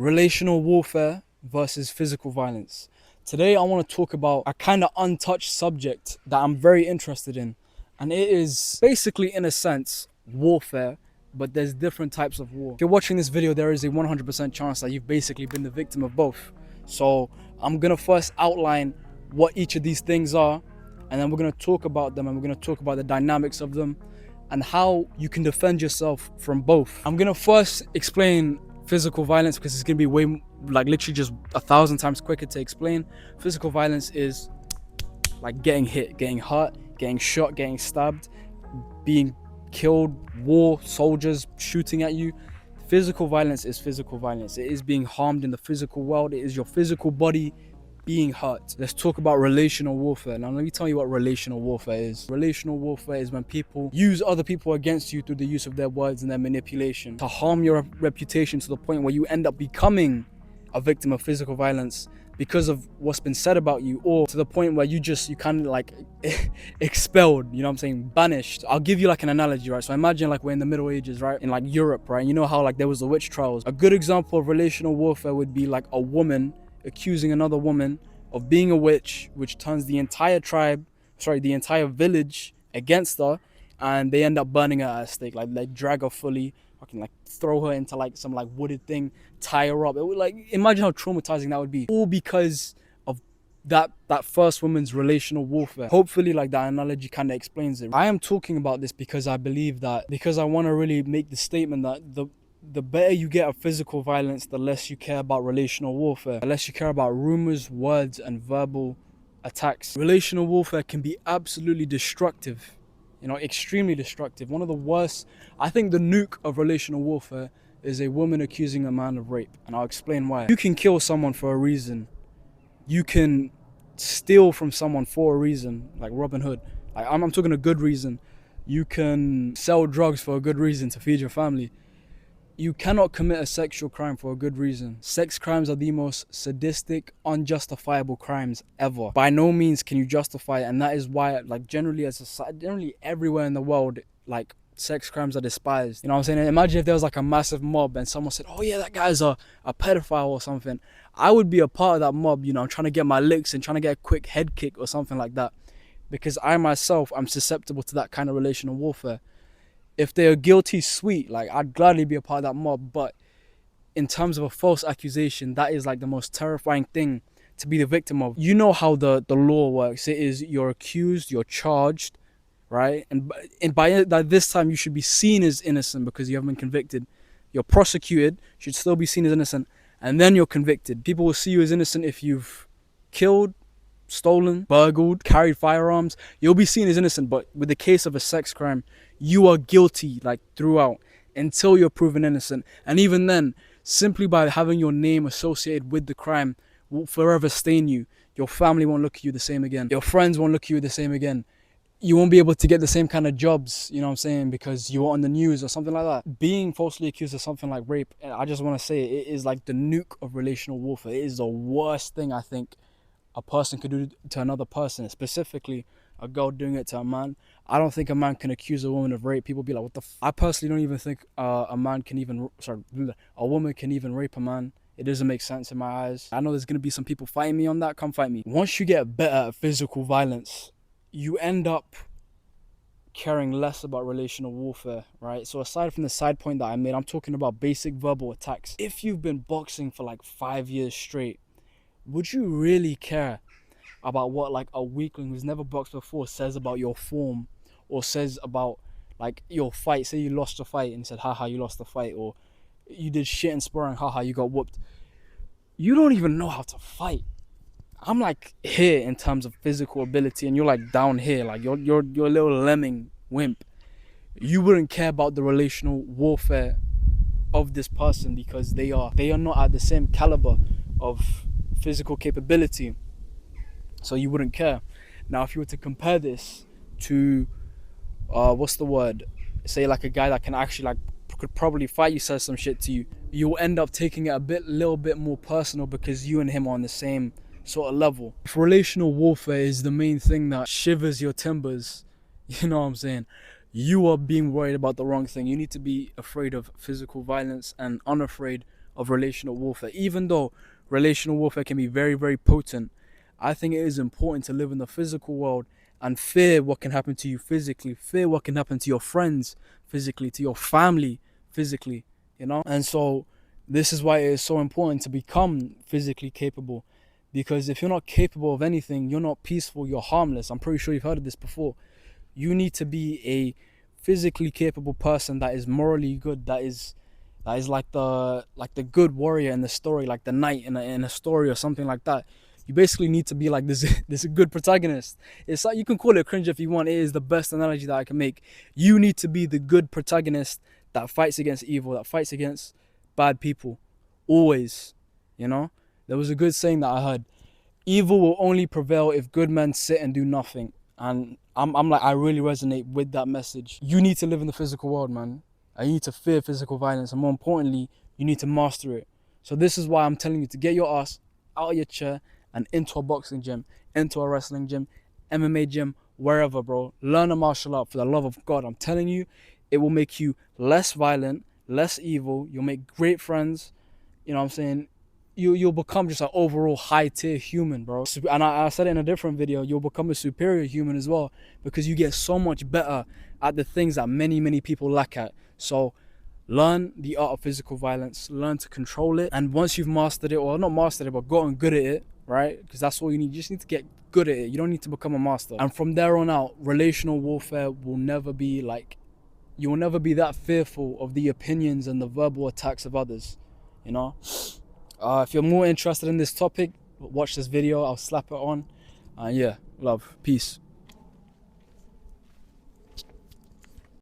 Relational warfare versus physical violence. Today, I want to talk about a kind of untouched subject that I'm very interested in. And it is basically, in a sense, warfare, but there's different types of war. If you're watching this video, there is a 100% chance that you've basically been the victim of both. So I'm going to first outline what each of these things are, and then we're going to talk about them, and we're going to talk about the dynamics of them and how you can defend yourself from both. I'm going to first explain physical violence because it's going to be way, like, literally just 1,000 times quicker to explain. Physical violence is like getting hit, getting hurt, getting shot, getting stabbed, being killed, war, soldiers shooting at you. Physical violence is physical violence. It is being harmed in the physical world. It is your physical body being hurt. Let's talk about relational warfare. Now, let me tell you what relational warfare is. Relational warfare is when people use other people against you through the use of their words and their manipulation to harm your reputation to the point where you end up becoming a victim of physical violence because of what's been said about you, or to the point where you kind of like expelled, you know what I'm saying, banished. I'll give you like an analogy, right? So imagine like we're in the Middle Ages, right, in like Europe, right? You know how like there was the witch trials. A good example of relational warfare would be like a woman accusing another woman of being a witch, which turns the entire the entire village against her, and they end up burning her at a stake. Like drag her fully, fucking like throw her into like some like wooded thing, tie her up. It would, like, imagine how traumatizing that would be, all because of that first woman's relational warfare. Hopefully, like, that analogy kind of explains it. I am talking about this because I believe that, because I want to really make the statement that the better you get at physical violence, the less you care about relational warfare, the less you care about rumors, words, and verbal attacks. Relational warfare can be absolutely destructive, you know, extremely destructive. One of the worst, I think the nuke of relational warfare is a woman accusing a man of rape, and I'll explain why. You can kill someone for a reason. You can steal from someone for a reason, like Robin Hood. Like, I'm talking a good reason. You can sell drugs for a good reason, to feed your family. You cannot commit a sexual crime for a good reason. Sex crimes are the most sadistic, unjustifiable crimes ever. By no means can you justify it, and that is why, like, generally as a society, generally everywhere in the world, like, sex crimes are despised. You know what I'm saying? Imagine if there was like a massive mob and someone said, oh yeah, that guy's a pedophile or something. I would be a part of that mob, you know, trying to get my licks and trying to get a quick head kick or something like that. Because I myself, I'm susceptible to that kind of relational warfare. If they're guilty, sweet, like, I'd gladly be a part of that mob. But in terms of a false accusation, that is like the most terrifying thing to be the victim of. You know how the law works. It is, you're accused, you're charged, right? And by this time, you should be seen as innocent because you haven't been convicted. You're prosecuted, should still be seen as innocent, and then you're convicted. People will see you as innocent if you've killed, stolen, burgled, carried firearms. You'll be seen as innocent. But with the case of a sex crime, you are guilty, like, throughout until you're proven innocent. And even then, simply by having your name associated with the crime will forever stain you. Your family won't look at you the same again. Your friends won't look at you the same again. You won't be able to get the same kind of jobs, you know what I'm saying, because you were on the news or something like that. Being falsely accused of something like rape, I just want to say, it is like the nuke of relational warfare. It is the worst thing I think a person could do to another person, specifically a girl doing it to a man. I don't think a man can accuse a woman of rape. People be like, what the I personally don't even think a woman can even rape a man. It doesn't make sense in my eyes. I know there's going to be some people fighting me on that. Come fight me. Once you get better at physical violence, you end up caring less about relational warfare, right? So aside from the side point that I made, I'm talking about basic verbal attacks. If you've been boxing for like 5 years straight, would you really care about what like a weakling who's never boxed before says about your form, or says about like your fight? Say you lost a fight and said, haha, you lost the fight, or you did shit in sparring, haha, you got whooped. You don't even know how to fight. I'm like here in terms of physical ability, and you're like down here, like you're a little lemming wimp. You wouldn't care about the relational warfare of this person because they are not at the same caliber of physical capability, so you wouldn't care. Now, if you were to compare this to say like a guy that can actually, like, could probably fight you, says some shit to you, you'll end up taking it little bit more personal because you and him are on the same sort of level. If relational warfare is the main thing that shivers your timbers, you know what I'm saying, you are being worried about the wrong thing. You need to be afraid of physical violence and unafraid of relational warfare. Even though relational warfare can be very, very potent, I think it is important to live in the physical world and fear what can happen to you physically, fear what can happen to your friends physically, to your family physically, you know? And so this is why it is so important to become physically capable. Because if you're not capable of anything, you're not peaceful, you're harmless. I'm pretty sure you've heard of this before. You need to be a physically capable person that is morally good, that is like the good warrior in the story, like the knight in a story or something like that. You basically need to be like this this good protagonist. It's like, you can call it cringe if you want. It is the best analogy that I can make. You need to be the good protagonist that fights against evil, that fights against bad people, always. You know, there was a good saying that I heard: evil will only prevail if good men sit and do nothing. And I'm like, I really resonate with that message. You need to live in the physical world, man. And you need to fear physical violence. And more importantly, you need to master it. So this is why I'm telling you to get your ass out of your chair and into a boxing gym, into a wrestling gym, MMA gym, wherever, bro. Learn a martial art for the love of God. I'm telling you, it will make you less violent, less evil. You'll make great friends. You know what I'm saying? You'll become just an overall high tier human, bro. And I said it in a different video, you'll become a superior human as well, because you get so much better at the things that many people lack at. So learn the art of physical violence, learn to control it, and once you've mastered it, or not mastered it, but gotten good at it, right? Because that's all you need. You just need to get good at it. You don't need to become a master. And from there on out, relational warfare will never be like, you will never be that fearful of the opinions and the verbal attacks of others, you know? If you're more interested in this topic, watch this video. I'll slap it on. Yeah, love, peace.